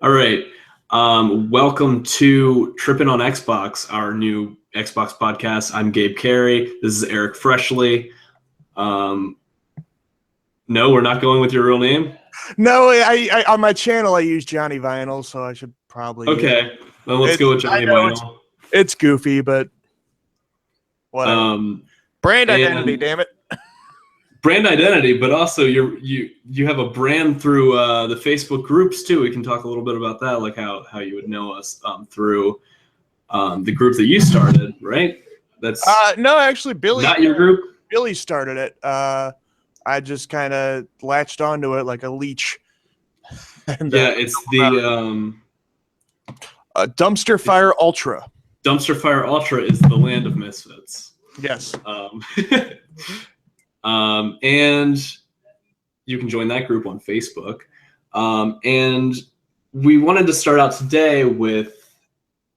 All right. Welcome to Trippin on Xbox, our new Xbox podcast. I'm Gabe Carey. This is Eric Freshley. No, we're not going with your real name? No, I on my channel I use Johnny Vinyl, so I should probably Okay. Then let's go with Johnny Vinyl. It's goofy, but whatever. Brand identity, damn it. Brand identity, but also you have a brand through the Facebook groups too. We can talk a little bit about that, like how you would know us through the group that you started, right? That's no, actually, Billy. Not your group. Billy started it. I just kind of latched onto it like a leech. And, it's the Dumpster Fire Ultra. Dumpster Fire Ultra is the land of misfits. Yes. And you can join that group on Facebook. And we wanted to start out today with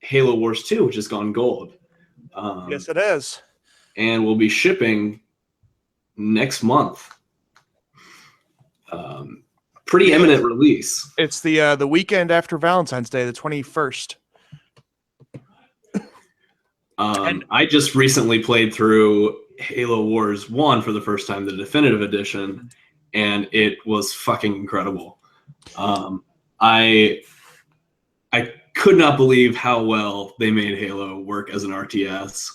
Halo Wars 2, which has gone gold. Yes, it is. And we'll be shipping next month. Pretty imminent release. It's the weekend after Valentine's Day, the 21st. I just recently played through Halo Wars 1 for the first time, the definitive edition, and it was fucking incredible. I could not believe how well they made Halo work as an RTS.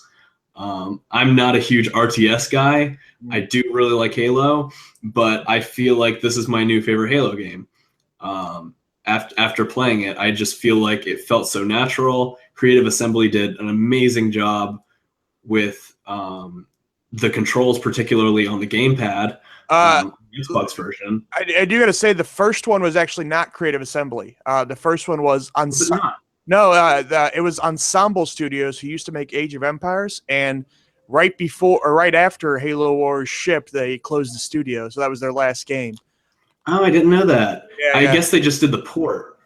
I'm not a huge RTS guy. I do really like Halo, but I feel like this is my new favorite Halo game. After playing it, I just feel like it felt so natural. Creative Assembly did an amazing job with the controls, particularly on the gamepad, Xbox version. I do got to say the first one was actually not Creative Assembly. The first one was it was Ensemble Studios, who used to make Age of Empires, and right after Halo Wars shipped, they closed the studio, so that was their last game. Oh, I didn't know that. Yeah, I guess they just did the port.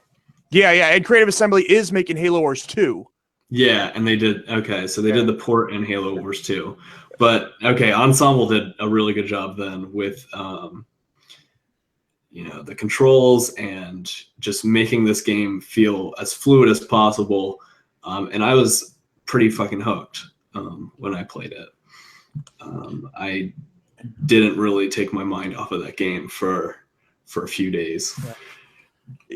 Yeah, and Creative Assembly is making Halo Wars 2. Yeah, and they did. Okay, so they did the port in Halo Wars 2. But, okay, Ensemble did a really good job then with, the controls and just making this game feel as fluid as possible. And I was pretty fucking hooked when I played it. I didn't really take my mind off of that game for a few days.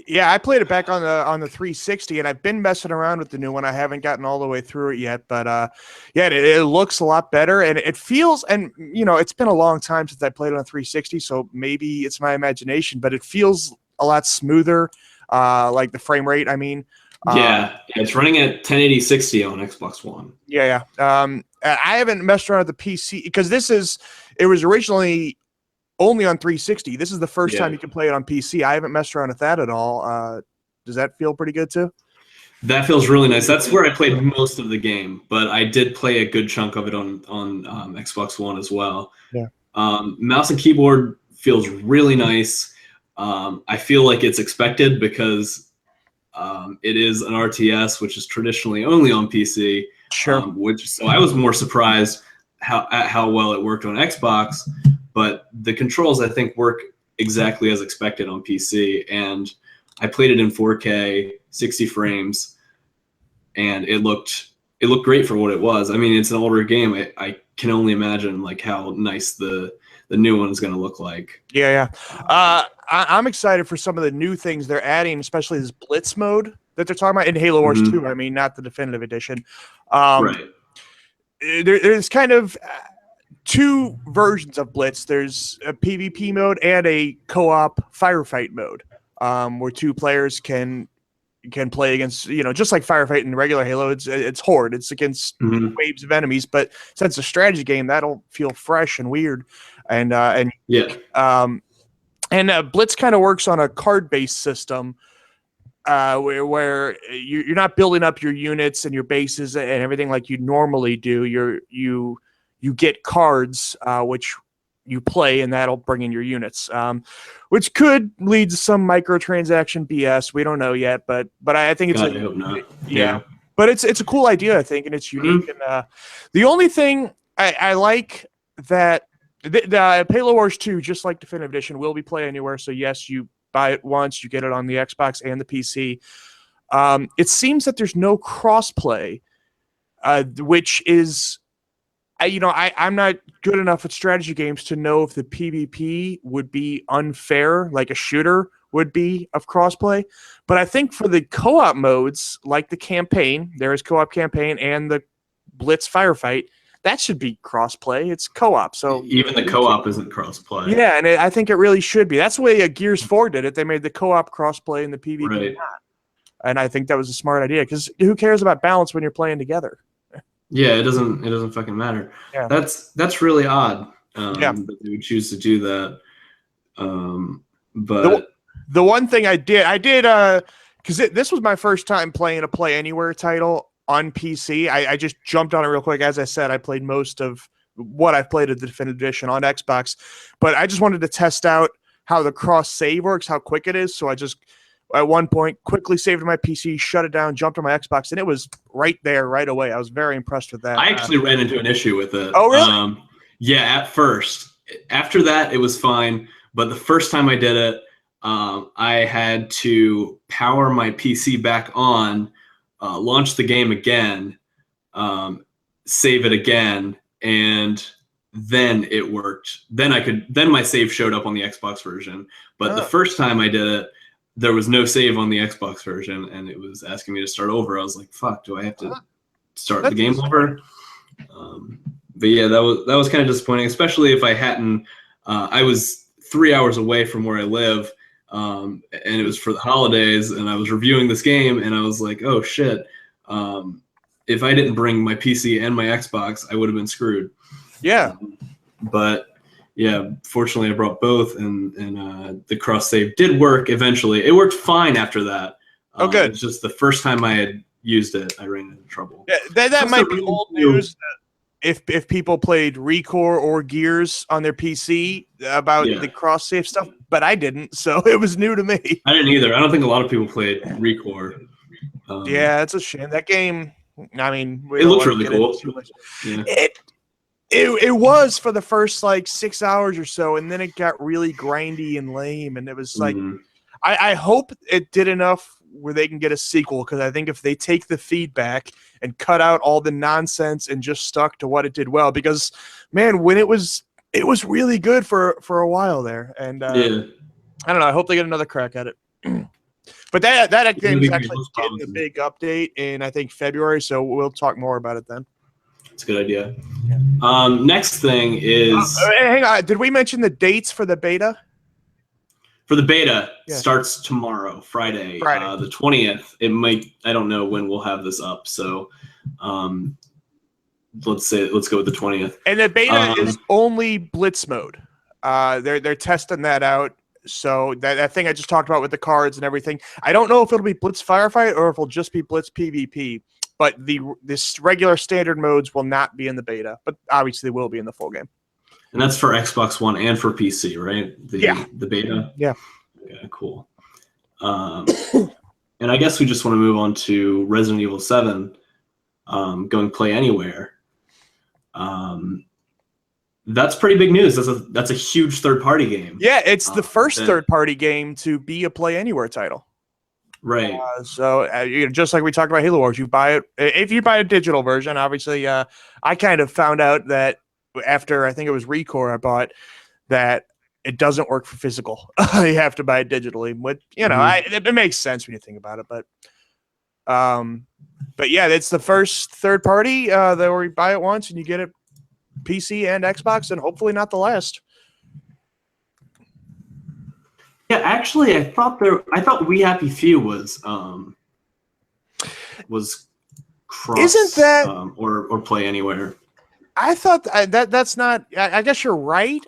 Yeah, I played it back on the 360, and I've been messing around with the new one. I haven't gotten all the way through it yet, but it looks a lot better, and it feels, and it's been a long time since I played it on 360, so maybe it's my imagination, but it feels a lot smoother, like the frame rate. I mean, it's running at 1080 60 on Xbox One. Yeah. I haven't messed around with the PC because it was originally only on 360. This is the first time you can play it on PC. I haven't messed around with that at all. Does that feel pretty good too? That feels really nice. That's where I played most of the game, but I did play a good chunk of it on Xbox One as well. Yeah. Mouse and keyboard feels really nice. I feel like it's expected because it is an RTS, which is traditionally only on PC. Sure. So I was more surprised at how well it worked on Xbox. But the controls, I think, work exactly as expected on PC. And I played it in 4K, 60 frames, and it looked great for what it was. I mean, it's an older game. I can only imagine like how nice the new one is going to look like. Yeah. I'm excited for some of the new things they're adding, especially this Blitz mode that they're talking about in Halo Wars 2. I mean, not the definitive edition. Right. There's kind of two versions of Blitz. There's a PvP mode and a co-op firefight mode, where two players can play against, just like firefight in regular Halo. It's horde. It's against waves of enemies, but since it's a strategy game, that'll feel fresh and weird. And Blitz kind of works on a card-based system, where you're not building up your units and your bases and everything like you normally do. You get cards, which you play, and that'll bring in your units, which could lead to some microtransaction BS. We don't know yet, but I think it's I hope not. Yeah, but it's a cool idea, I think, and it's unique. And the only thing I like that the Halo Wars 2, just like Definitive Edition, will be play anywhere. So yes, you buy it once, you get it on the Xbox and the PC. It seems that there's no crossplay, which is, I'm not good enough at strategy games to know if the PvP would be unfair, like a shooter would be of crossplay. But I think for the co-op modes, like the campaign, there is co-op campaign and the Blitz firefight, that should be crossplay. It's co-op, so even the co-op isn't crossplay. Yeah, and I think it really should be. That's the way Gears 4 did it. They made the co-op crossplay and the PvP Right. not. And I think that was a smart idea because who cares about balance when you're playing together? Yeah, it doesn't fucking matter. Yeah. That's really odd. Yeah. That they would choose to do that. But the one thing I did because this was my first time playing a Play Anywhere title on PC. I just jumped on it real quick. As I said, I played most of what I've played of the Definitive Edition on Xbox, but I just wanted to test out how the cross save works, how quick it is. So I just at one point quickly saved my PC, shut it down, jumped on my Xbox, and it was right there right away. I was very impressed with that. I actually ran into an issue with it. Oh, really? Yeah, at first. After that, it was fine. But the first time I did it, I had to power my PC back on, launch the game again, save it again, and then it worked. Then my save showed up on the Xbox version. But the first time I did it, there was no save on the Xbox version, and it was asking me to start over. I was like, "Fuck, do I have to start the game over?" But yeah, that was kind of disappointing, especially if I hadn't. I was 3 hours away from where I live, and it was for the holidays, and I was reviewing this game, and I was like, "Oh shit! If I didn't bring my PC and my Xbox, I would have been screwed." Yeah, but. Yeah, fortunately I brought both, and the cross save did work eventually. It worked fine after that. Oh, good. It's just the first time I had used it, I ran into trouble. Yeah, that might be old news. If people played Recore or Gears on their PC about the cross save stuff, but I didn't, so it was new to me. I didn't either. I don't think a lot of people played Recore. Yeah, it's a shame. That game, I mean, it looks really cool. Yeah. It was for the first like 6 hours or so, and then it got really grindy and lame, and it was like, I hope it did enough where they can get a sequel, because I think if they take the feedback and cut out all the nonsense and just stuck to what it did well, because man, when it was really good for a while there, and I don't know, I hope they get another crack at it. But that game is actually getting a big update in I think February, so we'll talk more about it then. It's a good idea. Next thing is... hang on. Did we mention the dates for the beta? For the beta, starts tomorrow, Friday. The 20th. It might... I don't know when we'll have this up, so let's go with the 20th. And the beta is only Blitz mode. They're testing that out. So that thing I just talked about with the cards and everything, I don't know if it'll be Blitz Firefight or if it'll just be Blitz PvP. But this regular standard modes will not be in the beta, but obviously will be in the full game. And that's for Xbox One and for PC, right? The beta? Yeah. Yeah, cool. And I guess we just want to move on to Resident Evil 7, going Play Anywhere. That's pretty big news. That's a huge third-party game. Yeah, it's the first third-party game to be a Play Anywhere title. Right. So just like we talked about Halo Wars, you buy it if you buy a digital version. Obviously, I kind of found out that after I think it was Recore I bought that it doesn't work for physical. You have to buy it digitally. Which it makes sense when you think about it. But yeah, it's the first third party that where you buy it once and you get it PC and Xbox, and hopefully not the last. Yeah, actually, I thought We Happy Few was cross. Isn't that or Play Anywhere? I thought that's not. I guess you're right,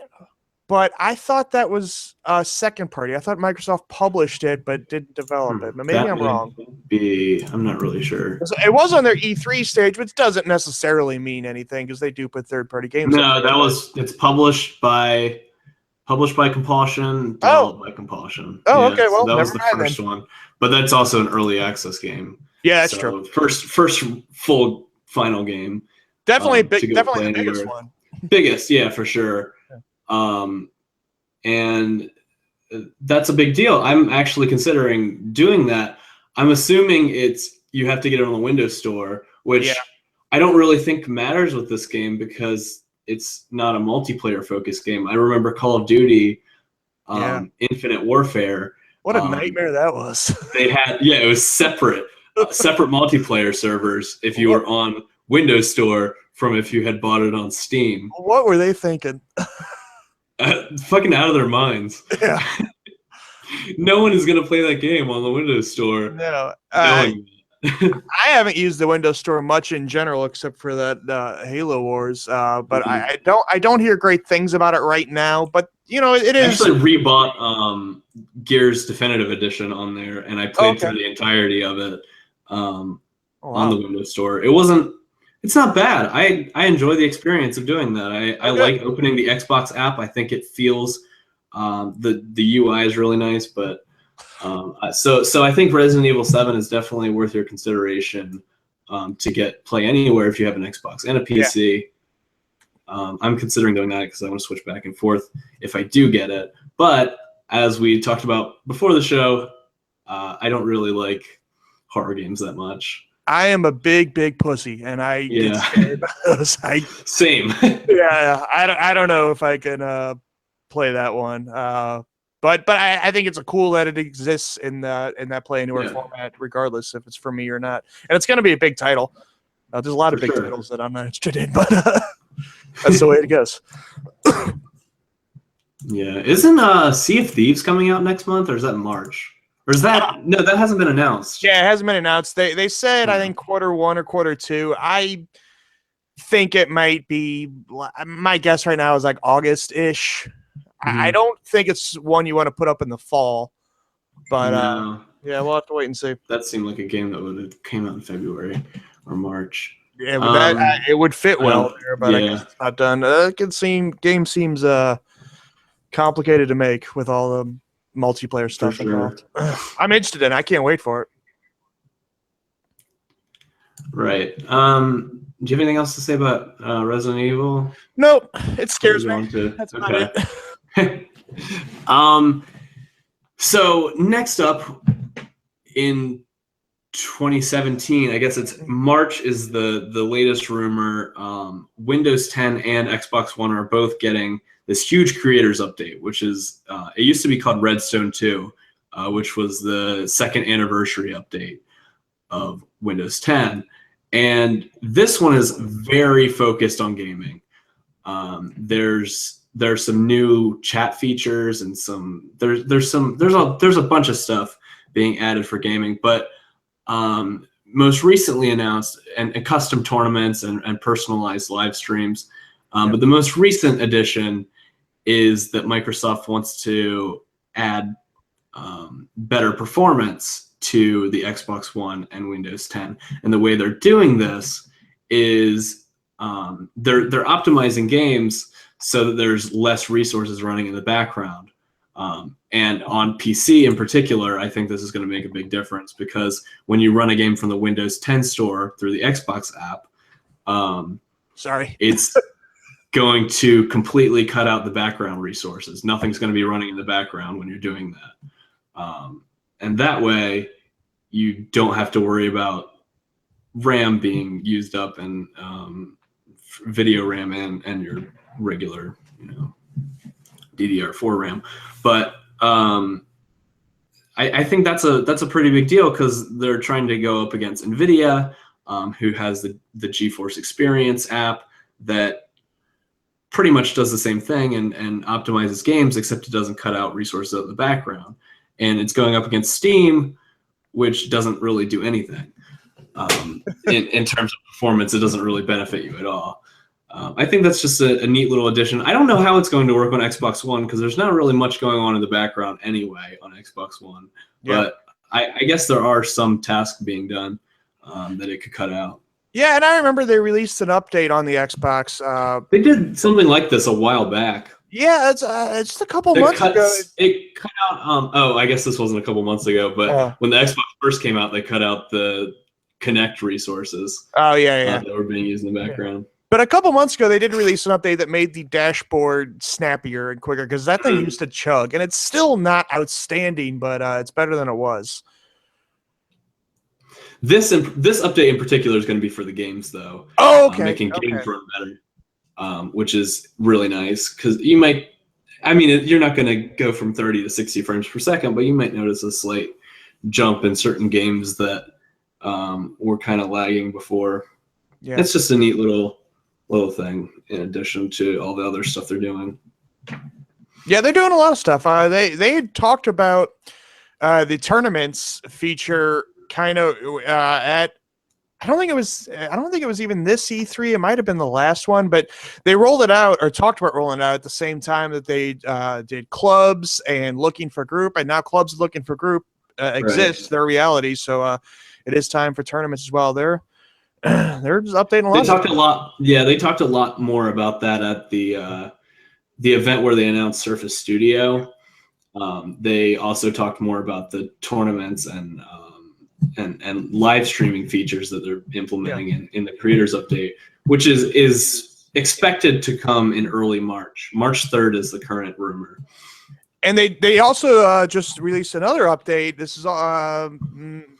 but I thought that was a second party. I thought Microsoft published it but didn't develop it. But maybe I'm wrong. I'm not really sure. It was on their E3 stage, which doesn't necessarily mean anything because they do put third party games. No, it's published by Compulsion, developed by Compulsion. Oh, okay. Well, that was the first one, but that's also an early access game. Yeah, that's true. First full final game. Definitely definitely the biggest one. Biggest, yeah, for sure. Yeah. And that's a big deal. I'm actually considering doing that. I'm assuming you have to get it on the Windows Store, which I don't really think matters with this game because it's not a multiplayer focused game. I remember Call of Duty, Infinite Warfare. What a nightmare that was. It was separate multiplayer servers if you were on Windows Store from if you had bought it on Steam. What were they thinking? Fucking out of their minds. Yeah. No one is going to play that game on the Windows Store. No. I haven't used the Windows Store much in general, except for that Halo Wars. But I don't hear great things about it right now. But it is. I actually rebought Gears Definitive Edition on there, and I played through the entirety of it on the Windows Store. It's not bad. I enjoy the experience of doing that. I like opening the Xbox app. I think it feels the UI is really nice, but so I think Resident Evil 7 is definitely worth your consideration to play anywhere if you have an Xbox and a PC. I'm considering doing that because I want to switch back and forth if I do get it. But as we talked about before the show, I don't really like horror games that much. I am a big pussy, and I get scared by those. Same. I don't know if I can play that one. But I think it's cool that it exists in that Play Anywhere format, regardless if it's for me or not. And it's going to be a big title. There's a lot of big titles that I'm not interested in, but that's the way it goes. Yeah, isn't Sea of Thieves coming out next month, or is that March? Or is that no? That hasn't been announced. Yeah, it hasn't been announced. They said I think Q1 or Q2. I think it might be. My guess right now is like August-ish. I don't think it's one you want to put up in the fall, but we'll have to wait and see. That seemed like a game that would have came out in February or March. Yeah, but it would fit well there, but I guess it's not done. Game seems complicated to make with all the multiplayer stuff involved. I'm interested in it. I can't wait for it. Right. Do you have anything else to say about Resident Evil? Nope. It scares me. That's about it. So next up in 2017, I guess it's March is the latest rumor. Windows 10 and Xbox One are both getting this huge creators update, which is it used to be called Redstone 2, which was the second anniversary update of Windows 10. And this one is very focused on gaming. There's some new chat features and there's a bunch of stuff being added for gaming, but most recently announced and custom tournaments and personalized live streams. But the most recent addition is that Microsoft wants to add better performance to the Xbox One and Windows 10. And the way they're doing this is they're optimizing games so that there's less resources running in the background. And on PC in particular, I think this is going to make a big difference because when you run a game from the Windows 10 store through the Xbox app, it's going to completely cut out the background resources. Nothing's going to be running in the background when you're doing that. And that way, you don't have to worry about RAM being used up and video RAM and your regular, DDR4 RAM. But I think that's a pretty big deal because they're trying to go up against NVIDIA, who has the GeForce Experience app that pretty much does the same thing and optimizes games, except it doesn't cut out resources out of the background. And it's going up against Steam, which doesn't really do anything. In terms of performance, it doesn't really benefit you at all. I think that's just a neat little addition. I don't know how it's going to work on Xbox One because there's not really much going on in the background anyway on Xbox One. Yeah. But I guess there are some tasks being done that it could cut out. Yeah, and I remember they released an update on the Xbox. They did something like this a while back. Yeah, it's just a couple months ago. It cut out. I guess this wasn't a couple months ago, but when the Xbox first came out, they cut out the Kinect resources. Oh yeah. That were being used in the background. But a couple months ago, they did release an update that made the dashboard snappier and quicker because that thing used to chug, and it's still not outstanding, but it's better than it was. This update in particular is going to be for the games, though. Oh, okay. Making games run better, which is really nice because you might. I mean, you're not going to go from 30 to 60 frames per second, but you might notice a slight jump in certain games that were kind of lagging before. Yeah. It's just a neat little thing in addition to all the other stuff they're doing. Yeah, they're doing a lot of stuff. They had talked about the tournaments feature kind of at I don't think it was even this E3. It might have been the last one, but they rolled it out or talked about rolling it out at the same time that they did clubs and looking for group, and now clubs looking for group exists. Right. They're reality, so it is time for tournaments as well. They're just updating a lot. They talked a lot more about that at the event where they announced Surface Studio. They also talked more about the tournaments and live streaming features that they're implementing in the creators update, which is expected to come in early March. March 3rd is the current rumor. And they also just released another update. This is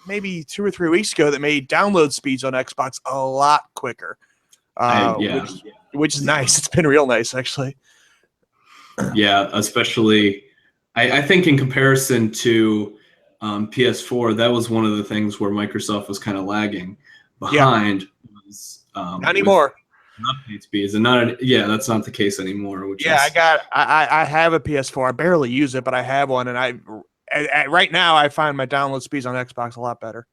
maybe 2 or 3 weeks ago that made download speeds on Xbox a lot quicker, which is nice. It's been real nice, actually. Yeah, especially I think in comparison to PS4, that was one of the things where Microsoft was kind of lagging behind. Not anymore. Update speeds, and that's not the case anymore. I have a PS4. I barely use it, but I have one, and right now I find my download speeds on Xbox a lot better.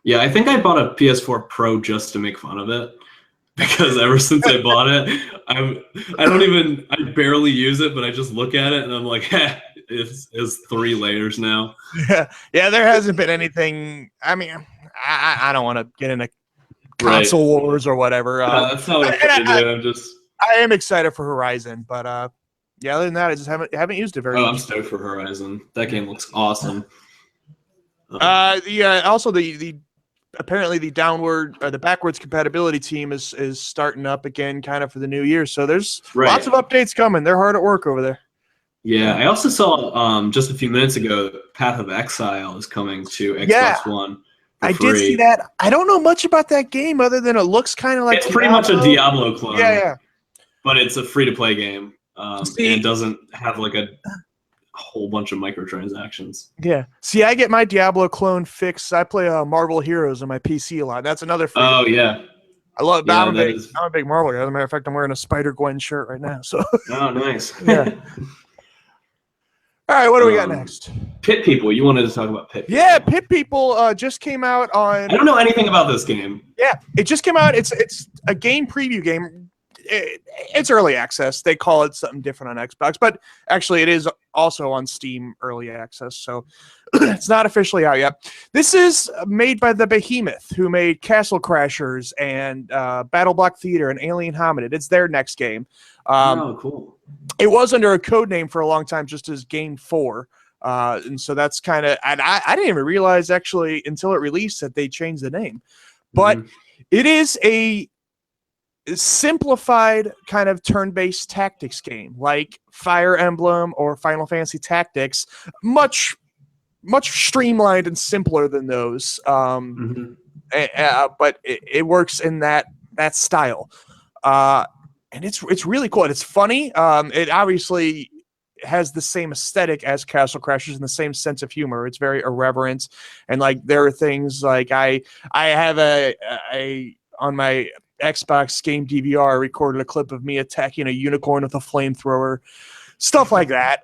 Yeah, I think I bought a PS4 Pro just to make fun of it, because ever since I bought it, I barely use it, but I just look at it and I'm like, it's 3 layers now. Yeah, there hasn't been anything. I mean, I don't want to get into console wars or whatever. That's not what I'm trying to do. I am excited for Horizon, but other than that, I just haven't used it very much. I'm stoked for Horizon. That game looks awesome. Also the apparently the backwards compatibility team is starting up again, kind of for the new year. So there's lots of updates coming. They're hard at work over there. Yeah, I also saw just a few minutes ago, Path of Exile is coming to Xbox One. I did see that. I don't know much about that game other than it looks kind of like it's pretty much a Diablo clone. Yeah. But it's a free-to-play game, and it doesn't have like a whole bunch of microtransactions. Yeah. See, I get my Diablo clone fix. I play Marvel Heroes on my PC a lot. That's another free. Oh yeah. I love. Yeah, I'm a big Marvel guy. As a matter of fact, I'm wearing a Spider-Gwen shirt right now. So. Oh, nice. Yeah. All right, what do we got next? Pit People. You wanted to talk about Pit People. Yeah, Pit People just came out on... I don't know anything about this game. Yeah, it just came out. It's a game preview game. It's early access. They call it something different on Xbox, but actually it is also on Steam early access, so it's not officially out yet. This is made by the Behemoth, who made Castle Crashers and Battle Block Theater and Alien Hominid. It's their next game. Oh, cool. It was under a code name for a long time, just as Game 4. And so that's kind of, and I didn't even realize actually until it released that they changed the name. But it is a simplified kind of turn-based tactics game, like Fire Emblem or Final Fantasy Tactics, much streamlined and simpler than those. But it works in that style. And it's really cool. And it's funny. It obviously has the same aesthetic as Castle Crashers and the same sense of humor. It's very irreverent, and like there are things like I have a on my Xbox game DVR recorded a clip of me attacking a unicorn with a flamethrower, stuff like that.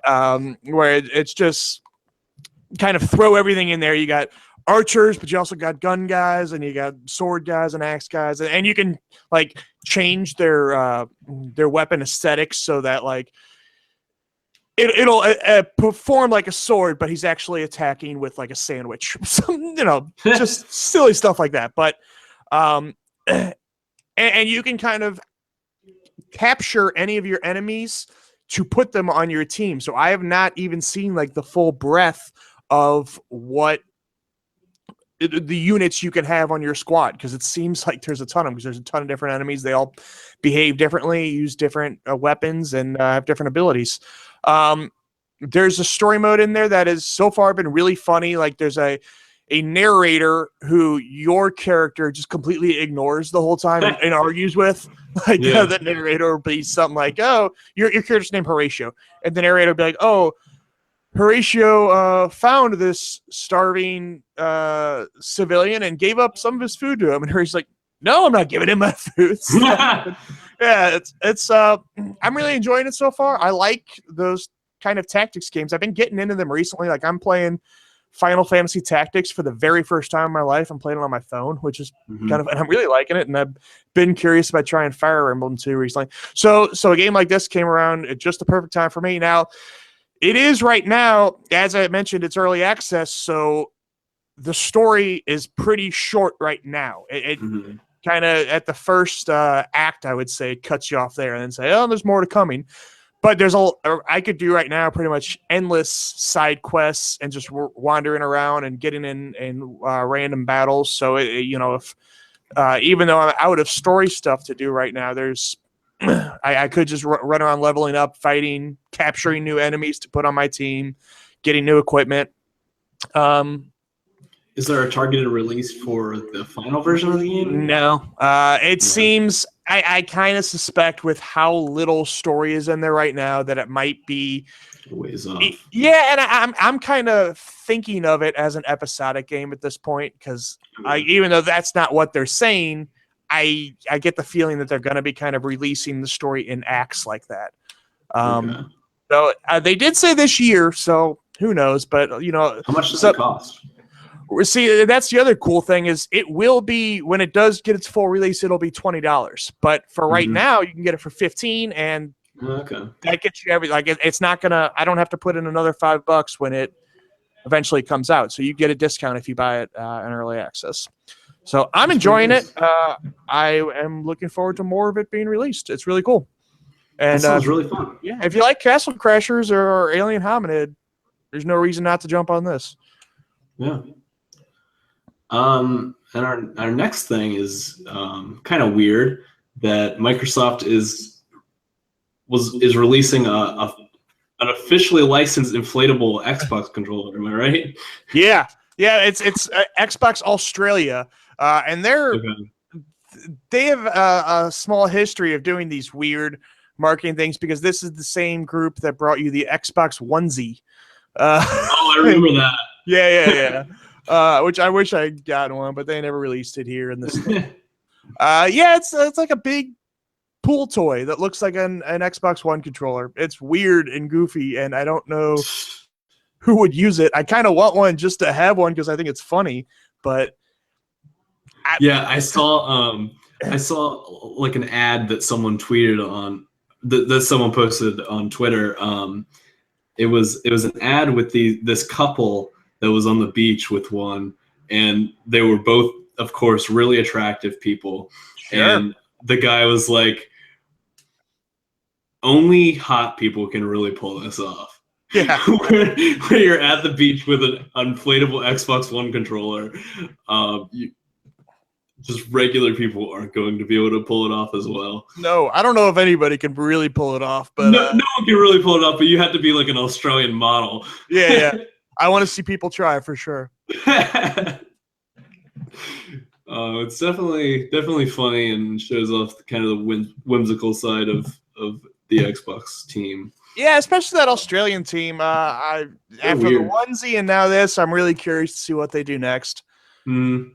Where it's just kind of throw everything in there. You got archers, but you also got gun guys, and you got sword guys and axe guys, and you can like change their weapon aesthetics so that like it'll perform like a sword, but he's actually attacking with like a sandwich. Just silly stuff like that. But and you can kind of capture any of your enemies to put them on your team. So I have not even seen like the full breadth of what the units you can have on your squad, because it seems like there's a ton of them, because there's a ton of different enemies. They all behave differently, use different weapons, and have different abilities. There's a story mode in there that has so far been really funny. Like there's a narrator who your character just completely ignores the whole time and argues with. Like the narrator will be something like, "Oh, your character's named Horatio," and the narrator will be like, "Oh, Horatio found this starving civilian and gave up some of his food to him." And Horatio's like, "No, I'm not giving him my food." So, yeah, it's I'm really enjoying it so far. I like those kind of tactics games. I've been getting into them recently. Like I'm playing Final Fantasy Tactics for the very first time in my life. I'm playing it on my phone, which is kind of, and I'm really liking it. And I've been curious about trying Fire Emblem 2 recently. So a game like this came around at just the perfect time for me. Now, it is right now, as I mentioned, it's early access, so the story is pretty short right now. It kind of, at the first act, I would say, cuts you off there and then say, "Oh, there's more to coming." But I could do right now pretty much endless side quests and just wandering around and getting in random battles. So, if even though I'm out of story stuff to do right now, there's I could just run around leveling up, fighting, capturing new enemies to put on my team, getting new equipment. Is there a targeted release for the final version of the game? No. It seems, I kind of suspect with how little story is in there right now that it might be ways off. Yeah, and I'm kind of thinking of it as an episodic game at this point, because even though that's not what they're saying, I get the feeling that they're going to be kind of releasing the story in acts like that. So they did say this year, so who knows? But how much does it cost? See, that's the other cool thing is it will be, when it does get its full release, it'll be $20. But for right now, you can get it for $15, and that gets you it's not gonna. I don't have to put in another $5 when it eventually comes out. So you get a discount if you buy it in early access. So I'm enjoying it. I am looking forward to more of it being released. It's really cool. And that sounds really fun. Yeah, if you like Castle Crashers or Alien Hominid, there's no reason not to jump on this. Yeah. And our next thing is kind of weird that Microsoft is releasing an officially licensed inflatable Xbox controller. Am I right? Yeah, it's Xbox Australia, and they have a small history of doing these weird marketing things, because this is the same group that brought you the Xbox onesie. I remember that. Yeah. Which I wish I had gotten one, but they never released it here in this. It's like a big pool toy that looks like an Xbox One controller. It's weird and goofy, and I don't know who would use it. I kind of want one just to have one because I think it's funny, but I saw like an ad that someone tweeted on that someone posted on Twitter. It was an ad with this couple that was on the beach with one, and they were both, of course, really attractive people. Sure. And the guy was like, only hot people can really pull this off. Yeah. where you're at the beach with an inflatable Xbox One controller, just regular people aren't going to be able to pull it off as well. No, I don't know if anybody can really pull it off, but no one can really pull it off, but you have to be like an Australian model. Yeah. I want to see people try for sure. It's definitely funny and shows off kind of the whimsical side of the Xbox team. Yeah, especially that Australian team. After the onesie and now this, I'm really curious to see what they do next. And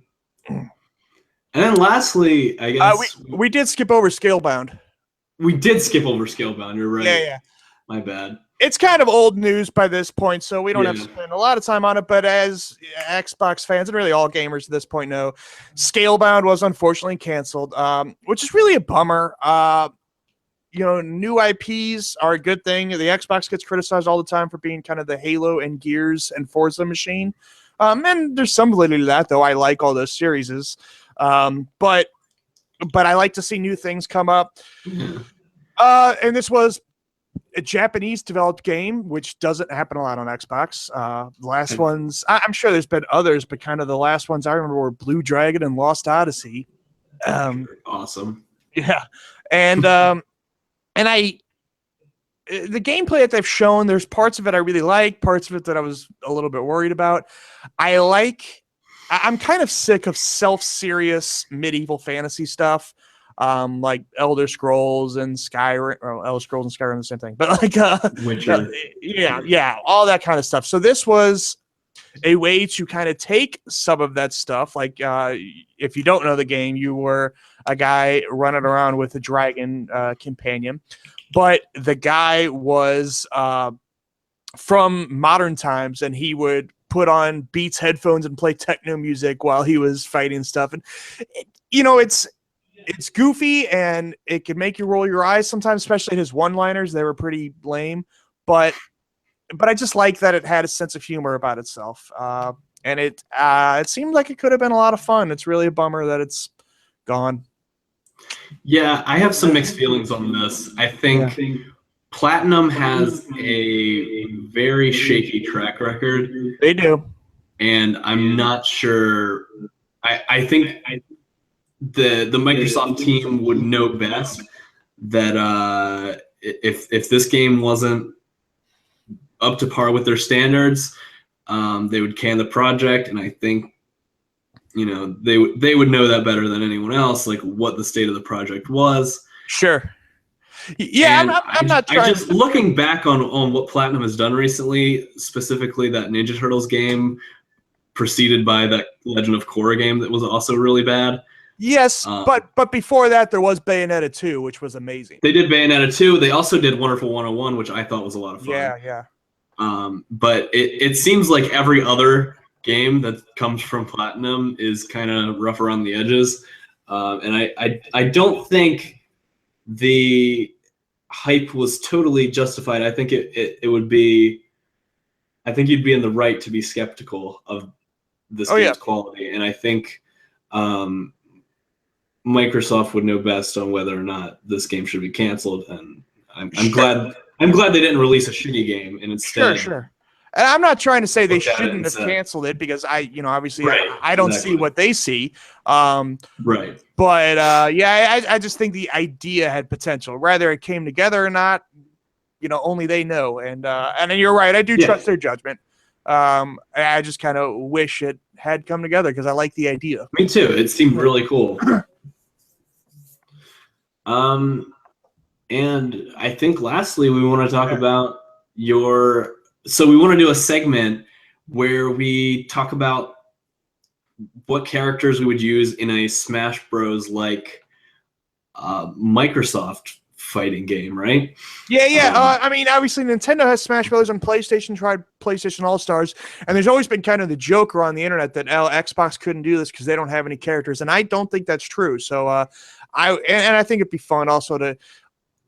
then lastly, I guess we did skip over Scalebound. We did skip over Scalebound. You're right. Yeah. My bad. It's kind of old news by this point, so we don't have to spend a lot of time on it. But as Xbox fans, and really all gamers at this point know, Scalebound was unfortunately canceled, which is really a bummer. New IPs are a good thing. The Xbox gets criticized all the time for being kind of the Halo and Gears and Forza machine. And there's some validity to that, though. I like all those series. But I like to see new things come up. And this was a Japanese developed game, which doesn't happen a lot on Xbox. The last ones, I'm sure there's been others, but kind of the last ones I remember were Blue Dragon and Lost Odyssey. Awesome. Yeah. And the gameplay that they've shown, there's parts of it I really like, parts of it that I was a little bit worried about. I'm kind of sick of self-serious medieval fantasy stuff, like Elder Scrolls and Skyrim. Or Elder Scrolls and Skyrim are the same thing, but like Witcher. Yeah, all that kind of stuff. So this was a way to kind of take some of that stuff. Like if you don't know the game, you were a guy running around with a dragon companion, but the guy was from modern times, and he would put on Beats headphones and play techno music while he was fighting stuff. And it's goofy, and it can make you roll your eyes sometimes, especially his one-liners. They were pretty lame, but I just like that it had a sense of humor about itself. And it seemed like it could have been a lot of fun. It's really a bummer that it's gone. Yeah, I have some mixed feelings on this. I think Platinum has a very shaky track record. They do. And I'm not sure. I think the Microsoft team would know best that if this game wasn't up to par with their standards, they would can the project. And I think, they would know that better than anyone else, like what the state of the project was. Sure. Yeah, I'm not trying. Just looking back on what Platinum has done recently, specifically that Ninja Turtles game, preceded by that Legend of Korra game that was also really bad. Yes, but before that, there was Bayonetta 2, which was amazing. They did Bayonetta 2. They also did Wonderful 101, which I thought was a lot of fun. Yeah. But it seems like every other game that comes from Platinum is kind of rough around the edges. And I don't think the hype was totally justified. I think it would be. I think you'd be in the right to be skeptical of this game's quality, and I think Microsoft would know best on whether or not this game should be canceled. And I'm glad they didn't release a shitty game and instead. Sure. And I'm not trying to say they shouldn't have canceled it, because obviously I don't see what they see. Right. But I just think the idea had potential. Whether it came together or not, only they know. And you're right. I do trust their judgment. I just kind of wish it had come together, because I like the idea. Me too. It seemed really cool. And I think lastly, we want to talk about so we want to do a segment where we talk about what characters we would use in a Smash Bros. Like Microsoft fighting game, right? Yeah. I mean, obviously Nintendo has Smash Bros. On PlayStation, tried PlayStation All-Stars, and there's always been kind of the joke around the internet that Xbox couldn't do this because they don't have any characters, and I don't think that's true. So I think it'd be fun also to,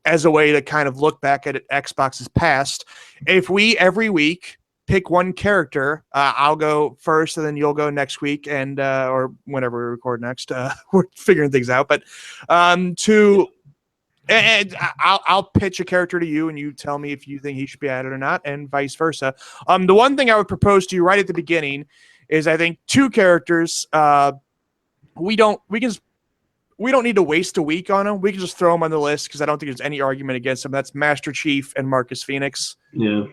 as a way to kind of look back at Xbox's past, if we every week pick one character, I'll go first, and then you'll go next week, and or whenever we record next. We're figuring things out, but And I'll pitch a character to you, and you tell me if you think he should be added or not, and vice versa. The one thing I would propose to you right at the beginning is, I think, two characters. We don't need to waste a week on them. We can just throw them on the list, because I don't think there's any argument against them. That's Master Chief and Marcus Phoenix. Yeah.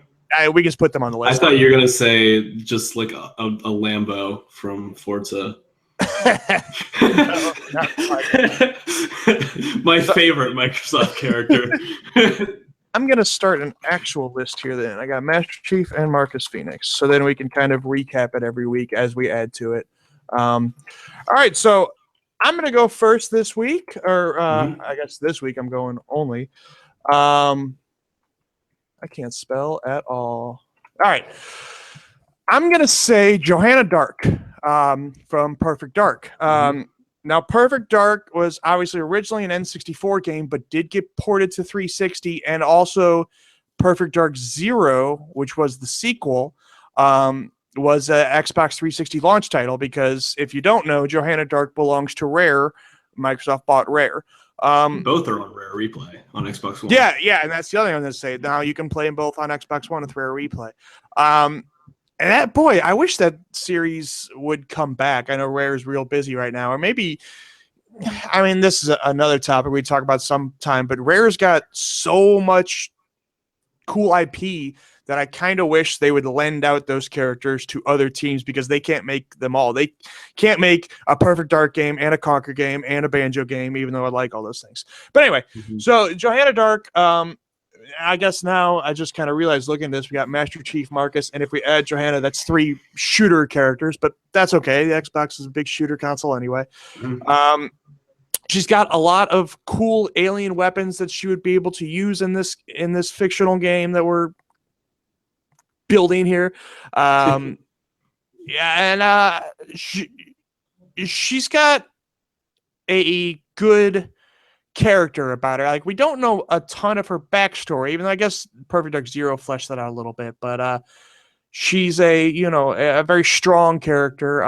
We can just put them on the list. I thought you were gonna say just like a Lambo from Forza. No, not quite. My favorite Microsoft character. I'm going to start an actual list here then. I got Master Chief and Marcus Phoenix. So then we can kind of recap it every week as we add to it. All right. So I'm going to go first this week. Or I guess this week I'm going only. I can't spell at all. All right. I'm going to say Johanna Dark from Perfect Dark. Now, Perfect Dark was obviously originally an N64 game, but did get ported to 360, and also Perfect Dark Zero, which was the sequel, was a Xbox 360 launch title, because if you don't know, Johanna Dark belongs to Rare. Microsoft bought Rare. Both are on Rare Replay on Xbox One. Yeah, and that's the other thing I'm going to say. Now you can play them both on Xbox One with Rare Replay. And that, boy, I wish that series would come back. I know Rare is real busy right now, or maybe, I mean, this is another topic we talk about sometime, but Rare's got so much cool IP that I kind of wish they would lend out those characters to other teams, because they can't make them all. They can't make a Perfect Dark game and a Conquer game and a Banjo game, even though I like all those things. But anyway, so Johanna Dark, I guess now I just kind of realized looking at this, we got Master Chief, Marcus, and if we add Johanna, that's 3 shooter characters, but that's okay. The Xbox is a big shooter console anyway. She's got a lot of cool alien weapons that she would be able to use in this fictional game that we're building here. She's got a good character about her. Like, we don't know a ton of her backstory, even though I guess Perfect Dark Zero fleshed that out a little bit, but she's a very strong character.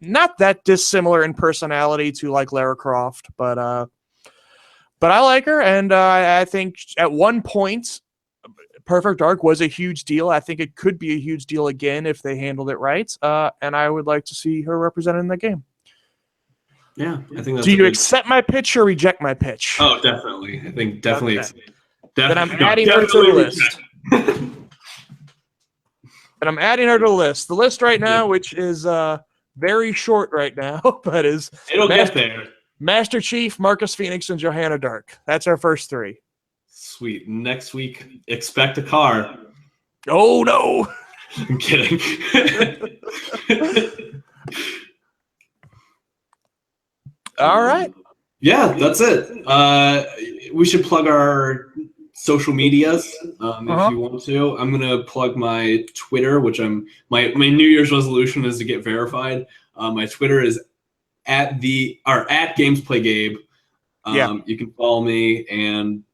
Not that dissimilar in personality to like Lara Croft, but I like her, and I think at one point Perfect Dark was a huge deal. I think it could be a huge deal again if they handled it right, and I would like to see her represented in the game. Yeah, I think that's. Do you accept my pitch or reject my pitch? Oh, definitely. I think definitely. Okay. Then I'm adding her to the list. And I'm adding her to the list. The list right now, which is very short right now, but it'll get there. Master Chief, Marcus Phoenix, and Johanna Dark. That's our first 3. Sweet. Next week, expect a car. Oh no! I'm kidding. All right. Yeah, that's it. We should plug our social medias if you want to. I'm gonna plug my Twitter, which my New Year's resolution is to get verified. My Twitter is at GamesPlayGabe. You can follow me and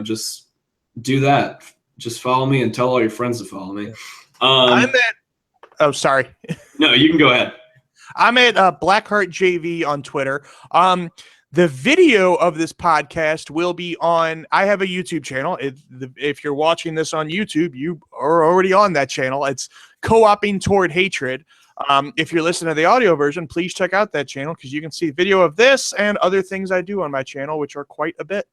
just do that. Just follow me and tell all your friends to follow me. I'm at. Oh, sorry. No, you can go ahead. I'm at Blackheart JV on Twitter. The video of this podcast will be on. I have a YouTube channel. If you're watching this on YouTube, you are already on that channel. It's Co-oping Toward Hatred. If you're listening to the audio version, please check out that channel, because you can see video of this and other things I do on my channel, which are quite a bit.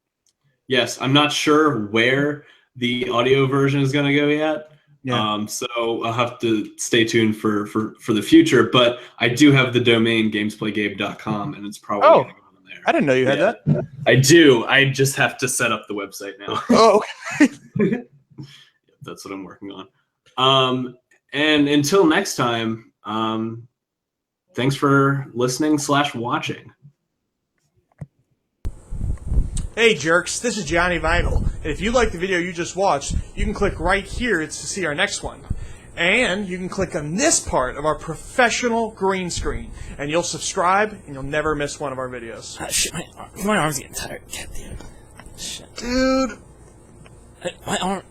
Yes, I'm not sure where the audio version is going to go yet. Yeah. So I'll have to stay tuned for the future. But I do have the domain gamesplaygabe.com, and it's probably going to go on there. I didn't know you had that. I do. I just have to set up the website now. Oh, okay. That's what I'm working on. And until next time, thanks for listening / watching. Hey jerks, this is Johnny Vinyl. And if you like the video you just watched, you can click right here to see our next one. And you can click on this part of our professional green screen, and you'll subscribe, and you'll never miss one of our videos. Shit, my arm's getting tired. God damn. Shit. Dude. My arm.